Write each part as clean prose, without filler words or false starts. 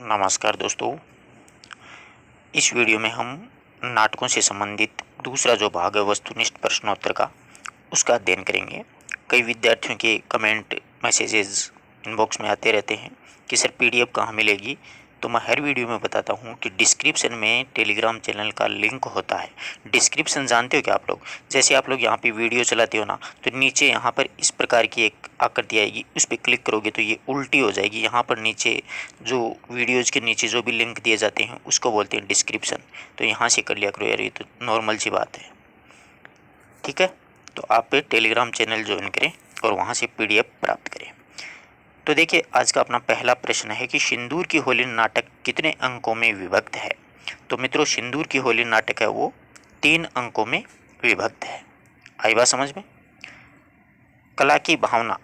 नमस्कार दोस्तों। इस वीडियो में हम नाटकों से संबंधित दूसरा जो भाग है वस्तुनिष्ठ प्रश्नोत्तर का, उसका अध्ययन करेंगे। कई विद्यार्थियों के कमेंट मैसेजेस इनबॉक्स में आते रहते हैं कि सर पीडीएफ कहाँ मिलेगी। तो मैं हर वीडियो में बताता हूँ कि डिस्क्रिप्शन में टेलीग्राम चैनल का लिंक होता है। डिस्क्रिप्शन जानते हो क्या आप लोग? जैसे आप लोग यहाँ पे वीडियो चलाते हो ना, तो नीचे यहाँ पर इस प्रकार की एक आकृति आएगी, उस पर क्लिक करोगे तो ये उल्टी हो जाएगी। यहाँ पर नीचे जो वीडियोज़ के नीचे जो भी लिंक दिए जाते हैं उसको बोलते हैं डिस्क्रिप्शन। तो यहाँ से कर लिया करो यार, ये तो नॉर्मल सी बात है। ठीक है, तो आप टेलीग्राम चैनल ज्वाइन करें और वहाँ से पीडीएफ प्राप्त करें। तो देखिए, आज का अपना पहला प्रश्न है कि सिंदूर की होली नाटक कितने अंकों में विभक्त है। तो मित्रों, सिंदूर की होली नाटक है वो 3 अंकों में विभक्त है। आई बात समझ में? कला की भावना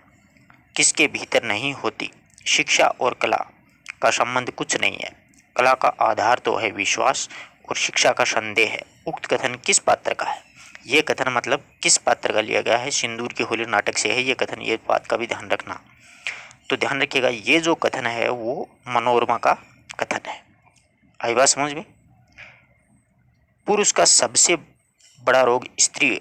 किसके भीतर नहीं होती? शिक्षा और कला का संबंध कुछ नहीं है। कला का आधार तो है विश्वास और शिक्षा का संदेह है। उक्त कथन किस पात्र का है? ये कथन मतलब किस पात्र का लिया गया है? सिंदूर की होली नाटक से है ये कथन, ये बात का भी ध्यान रखना। तो ध्यान रखिएगा, ये जो कथन है वो मनोरमा का कथन है। आई बात समझ में? पुरुष का सबसे बड़ा रोग स्त्री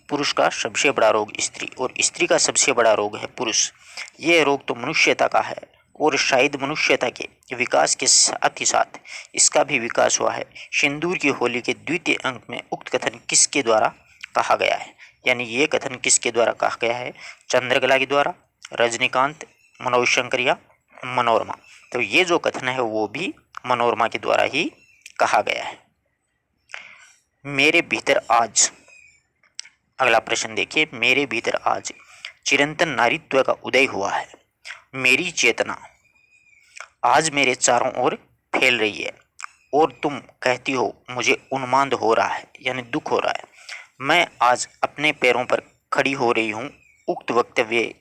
पुरुष का सबसे बड़ा रोग स्त्री और स्त्री का सबसे बड़ा रोग है पुरुष। ये रोग तो मनुष्यता का है और शायद मनुष्यता के विकास के साथ ही साथ इसका भी विकास हुआ है। सिंदूर की होली के द्वितीय अंक में उक्त कथन किसके द्वारा कहा गया है? यानी ये कथन किसके द्वारा कहा गया है? चंद्रकला के द्वारा, रजनीकांत, मनोज शंकर या मनोरमा। तो ये जो कथन है वो भी मनोरमा के द्वारा ही कहा गया है। मेरे भीतर आज, अगला प्रश्न देखिए, मेरे भीतर आज चिरंतन नारीत्व का उदय हुआ है। मेरी चेतना आज मेरे चारों ओर फैल रही है और तुम कहती हो मुझे उन्माद हो रहा है, यानी दुख हो रहा है। मैं आज अपने पैरों पर खड़ी हो रही हूँ। उक्त वक्तव्य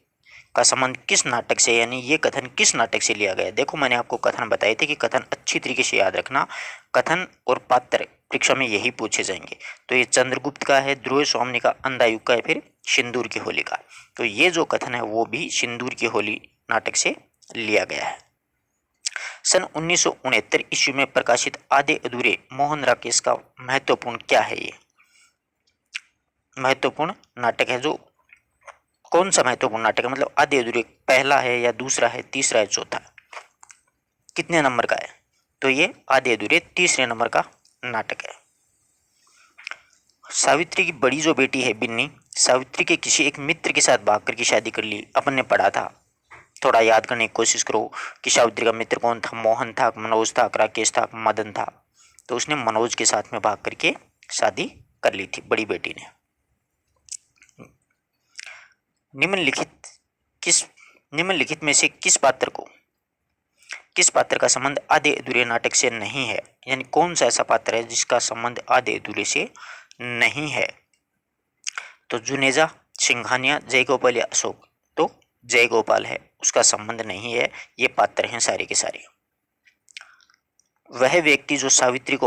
का संबंध किस नाटक से, यानी ये कथन किस नाटक से लिया गया? देखो, मैंने आपको कथन बताए थे कि कथन अच्छी तरीके से याद रखना। कथन और पात्र परीक्षा में यही पूछे जाएंगे। तो ये चंद्रगुप्त का है, ध्रुव स्वामी का, अंधायुग का है, फिर सिंदूर की होली का। तो ये जो कथन है वो भी सिंदूर की होली नाटक से लिया गया है। सन 1969 ईस्वी में प्रकाशित आधे अधूरे मोहन राकेश का महत्वपूर्ण क्या है? ये महत्वपूर्ण नाटक है जो कौन सा महत्वपूर्ण नाटक है? मतलब आधे अधूरे, पहला है या दूसरा है, तीसरा है, चौथा, कितने नंबर का है? तो ये आधे अधूरे तीसरे नंबर का नाटक है। सावित्री की बड़ी जो बेटी है बिन्नी, सावित्री के किसी एक मित्र के साथ भाग करके शादी कर ली। अपन ने पढ़ा था, थोड़ा याद करने की कोशिश करो कि सावित्री का मित्र कौन था? मोहन था, मनोज था, राकेश था, मदन था। तो उसने मनोज के साथ में भाग करके शादी कर ली थी बड़ी बेटी ने। निम्नलिखित किस निम्नलिखित में से किस पात्र का संबंध आधे अधूरे नाटक से नहीं है? यानी कौन सा ऐसा पात्र है जिसका संबंध आधे अधूरे से नहीं है? तो जुनेजा, सिंघानिया, जयगोपाल या अशोक। तो जयगोपाल है, उसका संबंध नहीं है। ये पात्र हैं सारे के सारे। वह व्यक्ति जो सावित्री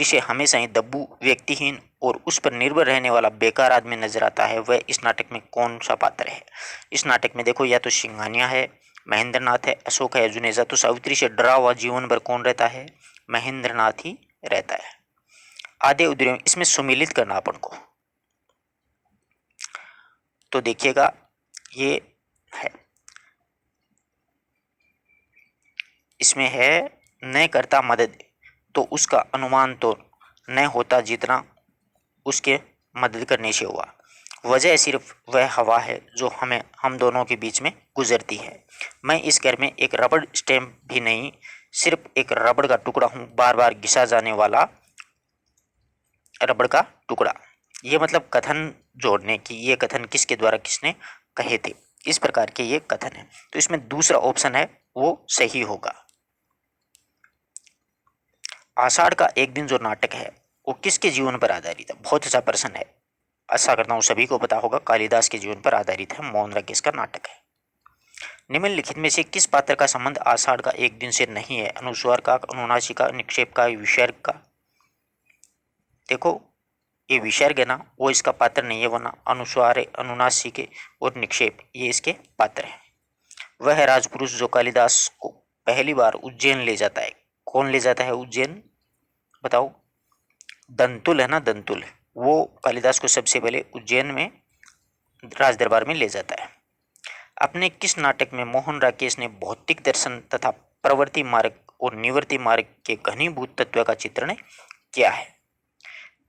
से हमेशा ही दब्बू, व्यक्तिहीन और उस पर निर्भर रहने वाला बेकार आदमी नजर आता है, वह इस नाटक में कौन सा पात्र है? इस नाटक में देखो, या तो सिंघानिया है, महेंद्रनाथ है, अशोक है, जुनेजा। तो सावित्री से डरा हुआ जीवन भर कौन रहता है? महेंद्रनाथ ही रहता है। आधे अधूरे इसमें सुमिलित करना अपन को। तो देखिएगा, ये है, इसमें है न करता मदद तो उसका अनुमान तो न होता जितना उसके मदद करने से हुआ। वजह सिर्फ वह हवा है जो हम दोनों के बीच में गुजरती है। मैं इस घर में एक रबड़ स्टैम्प भी नहीं, सिर्फ एक रबड़ का टुकड़ा हूँ, बार बार घिसा जाने वाला रबड़ का टुकड़ा। ये मतलब कथन जोड़ने की, ये कथन किसके द्वारा किसने कहे थे, इस प्रकार के ये कथन है। तो इसमें दूसरा ऑप्शन है वो सही होगा। आषाढ़ का एक दिन जो नाटक है वो किसके जीवन पर आधारित है? बहुत अच्छा प्रश्न है। आशा करता हूँ सभी को पता होगा, कालिदास के जीवन पर आधारित है, मोहन राकेश का नाटक है। निम्नलिखित में से किस पात्र का संबंध आषाढ़ का एक दिन से नहीं है? अनुस्वार का, अनुनासिक का, निक्षेप का, विसर्ग का। देखो, ये विसर्ग है ना, वो इसका पात्र नहीं है, वरना अनुस्वार, अनुनासिक और निक्षेप ये इसके पात्र हैं। वह राजपुरुष जो कालिदास को पहली बार उज्जैन ले जाता है। कौन ले जाता है उज्जैन, बताओ? दंतुल है ना, दंतुल। वो कालिदास को सबसे पहले उज्जैन में राज दरबार में ले जाता है। अपने किस नाटक में मोहन राकेश ने भौतिक दर्शन तथा प्रवृत्ति मार्ग और निवृत्ति मार्ग के घनीभूत तत्व का चित्रण किया है?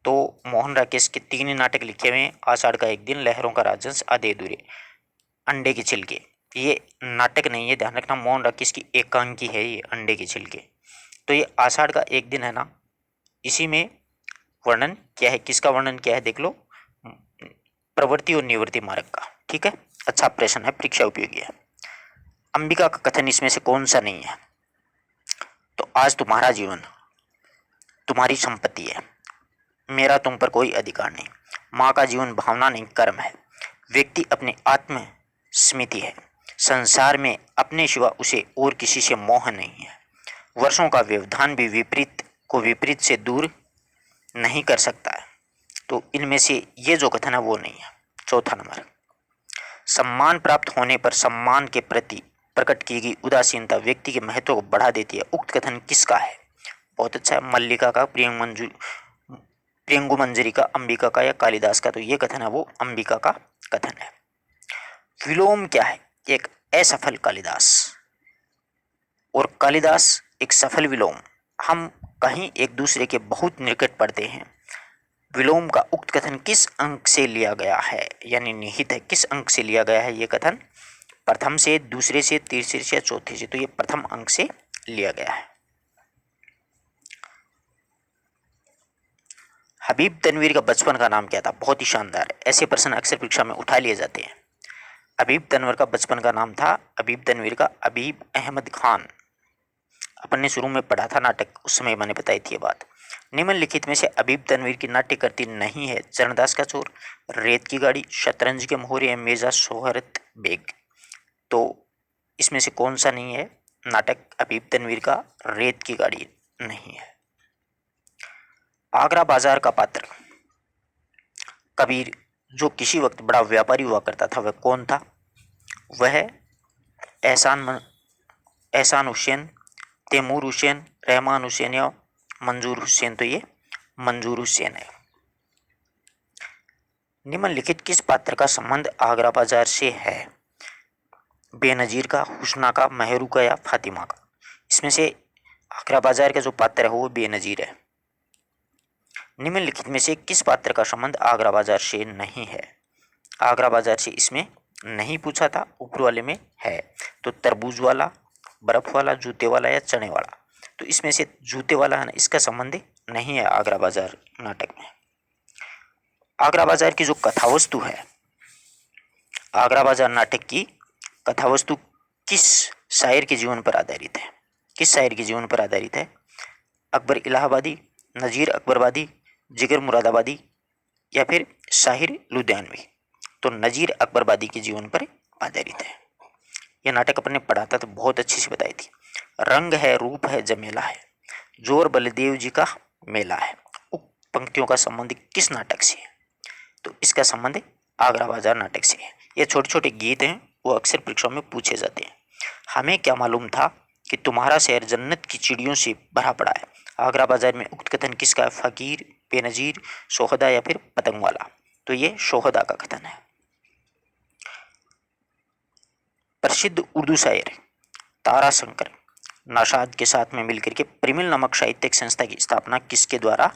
तो मोहन राकेश के 3 ही नाटक लिखे हुए हैं। आषाढ़ का एक दिन, लहरों का राजहंस, आधे अधूरे, अंडे के छिलके। ये नाटक नहीं है, ध्यान रखना, मोहन राकेश की एकांकी है ये अंडे के छिलके। तो ये आषाढ़ का एक दिन है ना, इसी में वर्णन क्या है, किसका वर्णन क्या है देख लो, प्रवृत्ति और निवृत्ति मार्ग का। ठीक है, अच्छा प्रश्न है, परीक्षा उपयोगी है। अंबिका का कथन इसमें से कौन सा नहीं है? तो आज तुम्हारा जीवन तुम्हारी संपत्ति है, मेरा तुम पर कोई अधिकार नहीं। माँ का जीवन भावना नहीं कर्म है। व्यक्ति अपने आत्म स्मृति है। संसार में अपने सिवा उसे और किसी से मोह नहीं है। वर्षों का व्यवधान भी विपरीत को विपरीत से दूर नहीं कर सकता है। तो इनमें से ये जो कथन है वो नहीं है। चौथा नंबर, सम्मान प्राप्त होने पर सम्मान के प्रति प्रकट की गई उदासीनता व्यक्ति के महत्व को बढ़ा देती है। उक्त कथन किसका है? बहुत अच्छा है, मल्लिका का, प्रियंगु मंजरी का, अंबिका का या कालिदास का? तो ये कथन है वो अंबिका का कथन है। विलोम क्या है? एक असफल कालिदास और कालिदास एक सफल विलोम। हम कहीं एक दूसरे के बहुत निकट पड़ते हैं। विलोम का उक्त कथन किस अंक से लिया गया है, यानी निहित है, किस अंक से लिया गया है ये कथन? प्रथम से, दूसरे से, तीसरे से या चौथे से? तो ये प्रथम अंक से लिया गया है। हबीब तनवीर का बचपन का नाम क्या था? बहुत ही शानदार है, ऐसे प्रश्न अक्सर परीक्षा में उठा लिए जाते हैं। हबीब तनवीर का बचपन का नाम था, हबीब तनवीर का हबीब अहमद खान। अपन ने शुरू में पढ़ा था नाटक, उस समय मैंने बताई थी ये बात। निम्नलिखित में से हबीब तनवीर की नाट्य कृति नहीं है? चरणदास का चोर, रेत की गाड़ी, शतरंज के मोहरे या मिर्जा सोहरत बेग? तो इसमें से कौन सा नहीं है नाटक हबीब तनवीर का? रेत की गाड़ी नहीं है। आगरा बाजार का पात्र कबीर, जो किसी वक्त बड़ा व्यापारी हुआ करता था, वह कौन था? वह एहसान हुसैन, तैमूर हुसैन, रहमान हुसैन या मंजूर हुसैन? तो ये मंजूर हुसैन है। निम्नलिखित किस पात्र का संबंध आगरा बाजार से है? बेनजीर का, हुस्ना का, मेहरू का या फातिमा का? इसमें से आगरा बाजार का जो पात्र है वो बेनजीर है। निम्नलिखित में से किस पात्र का संबंध आगरा बाजार से नहीं है? आगरा बाजार से इसमें नहीं पूछा था, ऊपर वाले में है। तो तरबूज वाला, बर्फ वाला, जूते वाला या चने वाला? तो इसमें से जूते वाला है ना, इसका संबंध नहीं है आगरा बाजार नाटक में। आगरा बाजार की जो कथावस्तु है, आगरा बाजार नाटक की कथावस्तु किस शायर के जीवन पर आधारित है? किस शायर के जीवन पर आधारित है? अकबर इलाहाबादी, नजीर अकबरबादी, जिगर मुरादाबादी या फिर शाहिर लुधियानवी? तो नजीर अकबरबादी के जीवन पर आधारित है। यह नाटक अपने पढ़ा था तो बहुत अच्छी से बताई थी। रंग है, रूप है, जमेला है, जोर बलदेव जी का मेला है। उक्त पंक्तियों का संबंध किस नाटक से है? तो इसका संबंध आगरा बाजार नाटक से है। ये छोटे छोटे गीत हैं, वो अक्सर परीक्षाओं में पूछे जाते हैं। हमें क्या मालूम था कि तुम्हारा शहर जन्नत की चिड़ियों से भरा पड़ा है? आगरा बाजार में उक्त कथन किसका है? फकीर, बेनजीर, सोहदा या फिर पतंग वाला? तो ये सोहदा का कथन है। प्रसिद्ध उर्दू शायर ताराशंकर नौशाद के साथ में मिलकर के प्रेमिल नामक साहित्यिक संस्था की स्थापना किसके द्वारा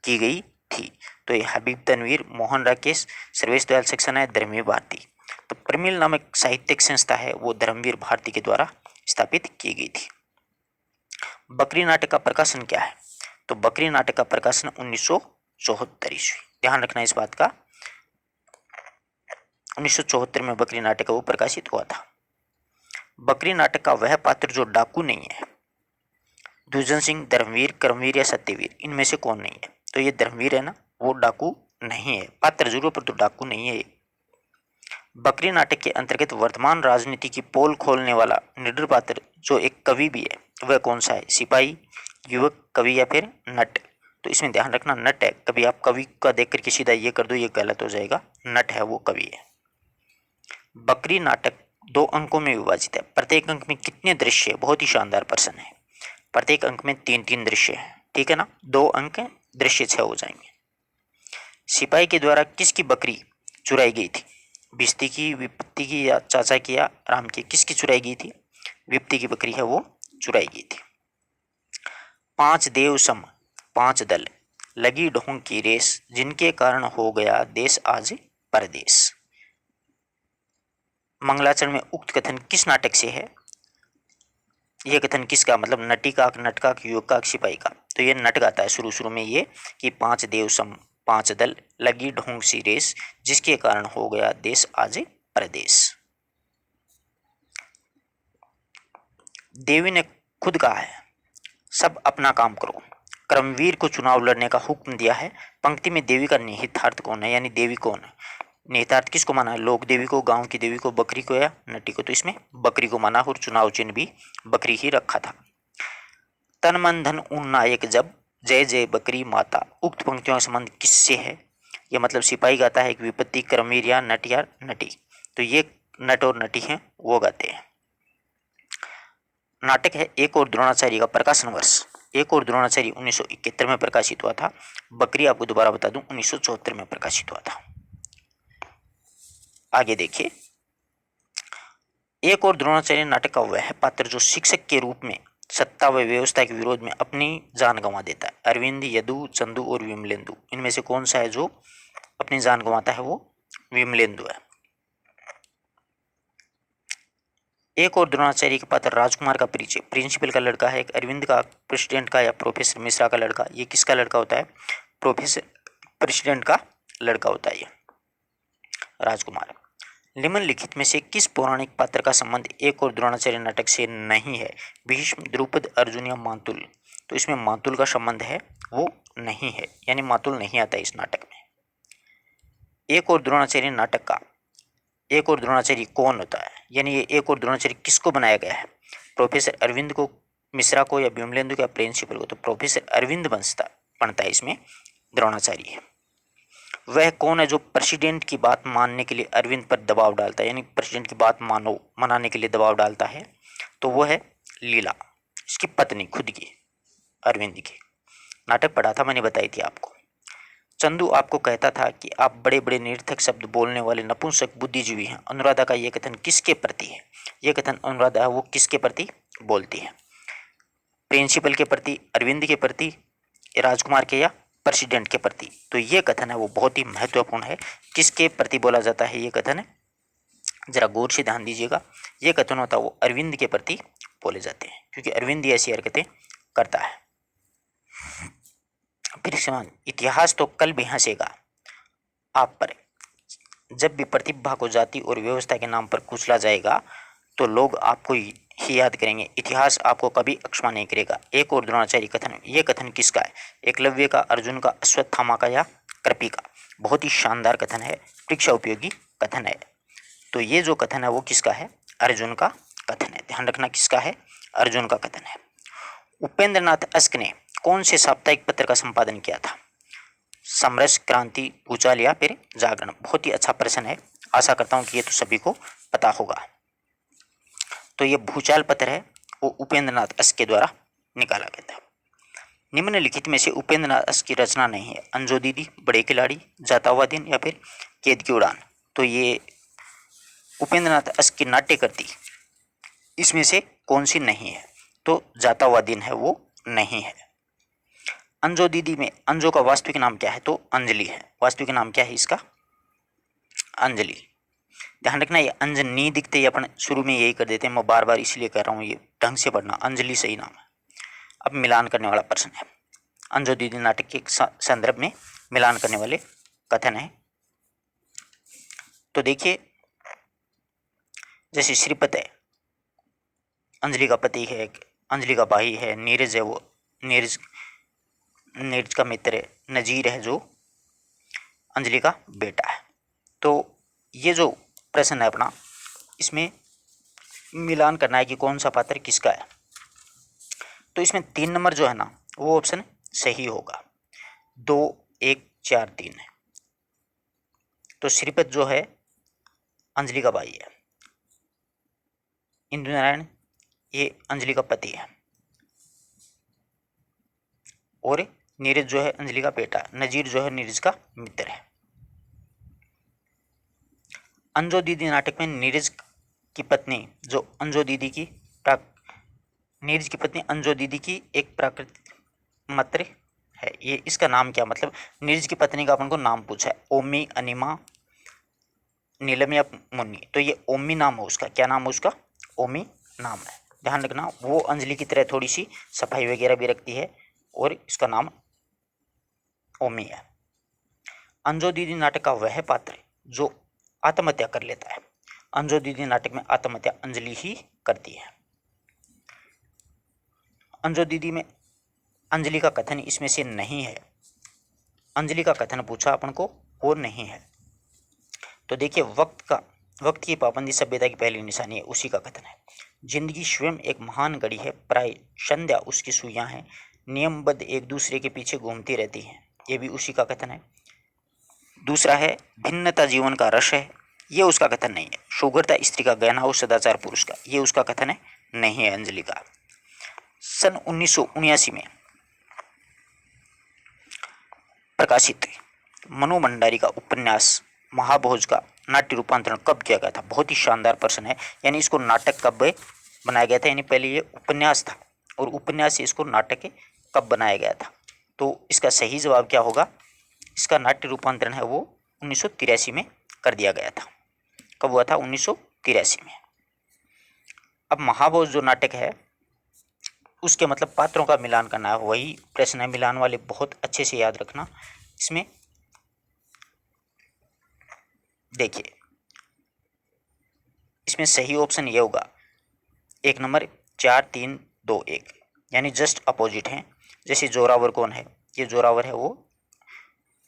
की गई थी? तो ये हबीब तनवीर, मोहन राकेश, सर्वेश दयाल सक्सेना है, धर्मवीर भारती? तो प्रेमिल नामक साहित्यिक संस्था है वो धर्मवीर भारती के द्वारा स्थापित की गई थी। बकरी नाटक का प्रकाशन क्या है? तो बकरी नाटक का प्रकाशन 1974 ईस्वी। ध्यान रखना इस बात का, 1974 में बकरी नाटक वो प्रकाशित हुआ था। बकरी नाटक का वह पात्र जो डाकू नहीं है, दुर्जन सिंह, धर्मवीर, कर्मवीर या सत्यवीर, इनमें से कौन नहीं है? तो ये धर्मवीर है ना, वो डाकू नहीं है, पात्र जरूर पर तो डाकू नहीं है। बकरी नाटक के अंतर्गत वर्तमान राजनीति की पोल खोलने वाला निडर पात्र जो एक कवि भी है, वह कौन सा है? सिपाही, युवक, कवि या फिर नट? तो इसमें ध्यान रखना नट है। कभी आप कवि का देख करके सीधा ये कर दो, ये गलत हो जाएगा। नट है वो कवि है। बकरी नाटक दो अंकों में विभाजित है। प्रत्येक अंक में कितने दृश्य है? बहुत ही शानदार प्रश्न है। प्रत्येक अंक में 3-3 दृश्य है, ठीक है ना। 2 अंक दृश्य 6 हो जाएंगे। सिपाही के द्वारा किसकी बकरी चुराई गई थी? भिस्ती की, विपत्ति की, या चाचा की, या राम की? किसकी चुराई गई थी? विपत्ति की बकरी है वो चुराई गई थी। 5 देव सम 5 दल, लगी ढोंग की रेस, जिनके कारण हो गया देश आज परदेश। मंगलाचरण में उक्त कथन किस नाटक से है? यह कथन किसका, मतलब नटिकाक, नटकाक, युवकाक, सिपाही का? तो ये नट गाता है शुरू शुरू में ये कि 5 देव सम 5 दल, लगी ढोंग सी रेस, जिसके कारण हो गया देश आज परदेश। देवी ने खुद कहा है, सब अपना काम करो। कर्मवीर को चुनाव लड़ने का हुक्म दिया है। पंक्ति में देवी का निहितार्थ कौन है, यानी देवी कौन है? निहितार्थ किसको माना है? लोक देवी को, गांव की देवी को, बकरी को, या नटी को? तो इसमें बकरी को माना और चुनाव चिन्ह भी बकरी ही रखा था। तन मन धन उन नायक जब, जय जय बकरी माता। उक्त पंक्तियों का संबंध किससे है? यह मतलब सिपाही गाता है, एक विपत्ति, कर्मवीर या नट या नटी। तो ये नट और नटी हैं वो गाते हैं। नाटक है एक और द्रोणाचार्य का प्रकाशन वर्ष। एक और द्रोणाचार्य 1971 में प्रकाशित हुआ था। बकरी आपको दोबारा बता दूं 1974 में प्रकाशित हुआ था। आगे देखिए, एक और द्रोणाचार्य नाटक का वह पात्र जो शिक्षक के रूप में सत्ता व व्यवस्था के विरोध में अपनी जान गंवा देता है। अरविंद, यदु, चंदू और विमलेंदु, इनमें से कौन सा है जो अपनी जान गंवाता है? वो विमलेंदु है। एक और द्रोणाचार्य के पात्र राजकुमार का परिचय। प्रिंसिपल का लड़का है, एक अरविंद का, प्रेसिडेंट का या प्रोफेसर मिश्रा का लड़का। ये किसका लड़का होता है? प्रोफेसर प्रेसिडेंट का लड़का होता है ये राजकुमार। निम्नलिखित में से किस पौराणिक पात्र का संबंध एक और द्रोणाचार्य नाटक से नहीं है? भीष्म, द्रुपद, अर्जुन या मातुल? तो इसमें मातुल का संबंध है वो नहीं है, यानी मातुल नहीं आता इस नाटक में। एक और द्रोणाचार्य नाटक का एक और द्रोणाचार्य कौन होता है, यानी ये एक और द्रोणाचार्य किसको बनाया गया है? प्रोफेसर अरविंद को, मिश्रा को, या विमलेंदु या प्रिंसिपल को? तो प्रोफेसर अरविंद बनता है इसमें द्रोणाचार्य है। वह कौन है जो प्रेसिडेंट की बात मानने के लिए अरविंद पर दबाव डालता है, यानी प्रेसिडेंट की बात मनाने के लिए दबाव डालता है? तो वो है लीला, इसकी पत्नी खुद की, अरविंद की। नाटक पढ़ा था मैंने, बताई थी आपको। चंदू आपको कहता था कि आप बड़े बड़े निरर्थक शब्द बोलने वाले नपुंसक बुद्धिजीवी हैं। अनुराधा का यह कथन किसके प्रति है? यह कथन अनुराधा है वो किसके प्रति बोलती है? प्रिंसिपल के प्रति, अरविंद के प्रति, राजकुमार के, या प्रेसिडेंट के प्रति? तो ये कथन है वो बहुत ही महत्वपूर्ण है। किसके प्रति बोला जाता है ये कथन? जरा गौर से ध्यान दीजिएगा। ये कथन होता है वो अरविंद के प्रति बोले जाते हैं, क्योंकि अरविंद ऐसी हरकतें करता है। फिर सवाल, इतिहास तो कल भी हंसेगा आप पर। जब भी प्रतिभा को जाति और व्यवस्था के नाम पर कुचला जाएगा तो लोग आपको ही याद करेंगे, इतिहास आपको कभी अक्षमा नहीं करेगा। एक और द्रोणाचार्य कथन, ये कथन किसका है? एकलव्य का, अर्जुन का, अश्वत्थामा का, या कृपि का? बहुत ही शानदार कथन है, परीक्षा उपयोगी कथन है। तो ये जो कथन है वो किसका है? अर्जुन का कथन है। ध्यान रखना किसका है? अर्जुन का कथन है। उपेंद्र नाथ अश्क ने कौन से साप्ताहिक पत्र का संपादन किया था? समरस, क्रांति, भूचाल या फिर जागरण? बहुत ही अच्छा प्रश्न है, आशा करता हूँ कि ये तो सभी को पता होगा। तो ये भूचाल पत्र है वो उपेंद्र नाथ अश्क के द्वारा निकाला गया था। निम्नलिखित में से उपेंद्र नाथ अश्क की रचना नहीं है? अंजो दीदी, बड़े खिलाड़ी, जाता हुआ दिन, या फिर कैद की उड़ान? तो ये उपेंद्र नाथ अश्क की नाट्य कृति इसमें से कौन सी नहीं है? तो जाता हुआ दिन है वो नहीं है। अंजो दीदी में अंजो का वास्तविक नाम क्या है? तो अंजलि है। वास्तविक नाम क्या है इसका? अंजलि। ध्यान रखना ये अंजनी दिखते ही अपन शुरू में यही कर देते हैं, मैं बार बार इसलिए कह रहा हूँ, ये ढंग से पढ़ना, अंजलि सही नाम है। अब मिलान करने वाला प्रश्न है, अंजो दीदी नाटक के संदर्भ में मिलान करने वाले कथन है। तो देखिए, जैसे श्रीपत है, अंजलि का पति है, अंजलि का भाई है, नीरज है, वो नीरज का मित्र है, नजीर है जो अंजलि का बेटा है। तो ये जो प्रश्न है अपना, इसमें मिलान करना है कि कौन सा पात्र किसका है। तो इसमें 3 नंबर जो है ना वो ऑप्शन सही होगा। 2, 1, 4, 3 है। तो श्रीपत जो है अंजलि का भाई है, इंदु नारायण ये अंजलि का पति है, और नीरज जो है अंजलि का बेटा, नजीर जो है नीरज का मित्र है। अंजो दीदी नाटक में नीरज की पत्नी जो अंजो दीदी की नीरज की पत्नी अंजो दीदी की एक प्राकृतिक मित्र है। ये इसका नाम क्या, मतलब नीरज की पत्नी का अपन को नाम पूछा है, ओमी, अनिमा, नीलम या मुन्नी, तो ये ओमी नाम है उसका। क्या नाम है उसका? ओमी नाम है। ध्यान रखना, वो अंजलि की तरह थोड़ी सी सफाई वगैरह भी रखती है, और इसका नाम ओमी है। अंजो दीदी नाटक का वह पात्र जो आत्महत्या कर लेता है। अंजो दीदी नाटक में आत्महत्या अंजलि ही करती है। अंजो दीदी में अंजलि का कथन इसमें से नहीं है। अंजलि का कथन पूछा अपन को, वो नहीं है। तो देखिए, वक्त की पाबंदी सभ्यता की पहली निशानी है, उसी का कथन है। जिंदगी स्वयं एक महान घड़ी है, प्राय संध्या उसकी सुइयां हैं, नियमबद्ध एक दूसरे के पीछे घूमती रहती हैं, ये भी उसी का कथन है। दूसरा है, भिन्नता जीवन का रस है, ये उसका कथन नहीं है। सुघड़ता स्त्री का गहना और सदाचार पुरुष का, ये उसका कथन है, नहीं है अंजलि का। सन 1979 में प्रकाशित मनु भंडारी का उपन्यास महाभोज का नाट्य रूपांतरण कब किया गया था? बहुत ही शानदार प्रश्न है। यानी इसको नाटक कब बनाया गया था? यानी पहले ये उपन्यास था, और उपन्यास से इसको नाटक कब बनाया गया था? तो इसका सही जवाब क्या होगा? इसका नाट्य रूपांतरण है वो 1983 में कर दिया गया था। कब हुआ था? 1983 में। अब महाभोज जो नाटक है उसके मतलब पात्रों का मिलान करना है, वही प्रश्न है, मिलान वाले बहुत अच्छे से याद रखना। इसमें देखिए, इसमें सही ऑप्शन ये होगा, एक नंबर 4 3 2 1, यानी जस्ट अपोजिट हैं। जैसे जोरावर कौन है? ये जोरावर है वो,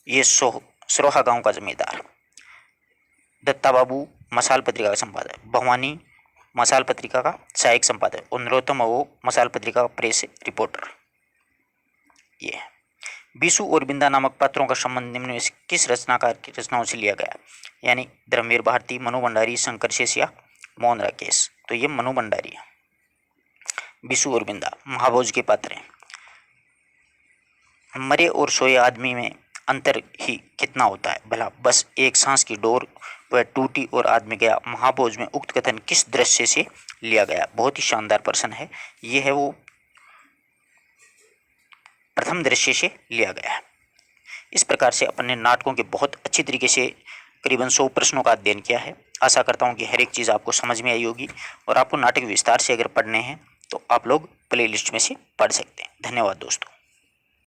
ये सरोहा गांव का जमींदार। दत्ता बाबू मसाल पत्रिका का संपादक, भवानी मसाल पत्रिका का सहायक संपादक, और नरोत्तम वो मसाल पत्रिका का प्रेस रिपोर्टर। ये है। बीसू और बिंदा नामक पात्रों का संबंध निम्न में से किस रचनाकार की रचनाओं से लिया गया? यानी धर्मवीर भारती, मनु भंडारी, शंकर शेष या मोहन राकेश। तो ये मनु भंडारी है। बीसू और बिंदा महाभोज के पात्र हैं। मरे और सोए आदमी में अंतर ही कितना होता है भला? बस एक सांस की डोर, वह टूटी और आदमी गया। महाभोज में उक्त कथन किस दृश्य से लिया गया? बहुत ही शानदार प्रश्न है। यह है वो प्रथम दृश्य से लिया गया है। इस प्रकार से अपन ने नाटकों के बहुत अच्छी तरीके से करीबन 100 प्रश्नों का अध्ययन किया है। आशा करता हूँ कि हर एक चीज़ आपको समझ में आई होगी, और आपको नाटक विस्तार से अगर पढ़ने हैं तो आप लोग प्लेलिस्ट में से पढ़ सकते हैं। धन्यवाद दोस्तों।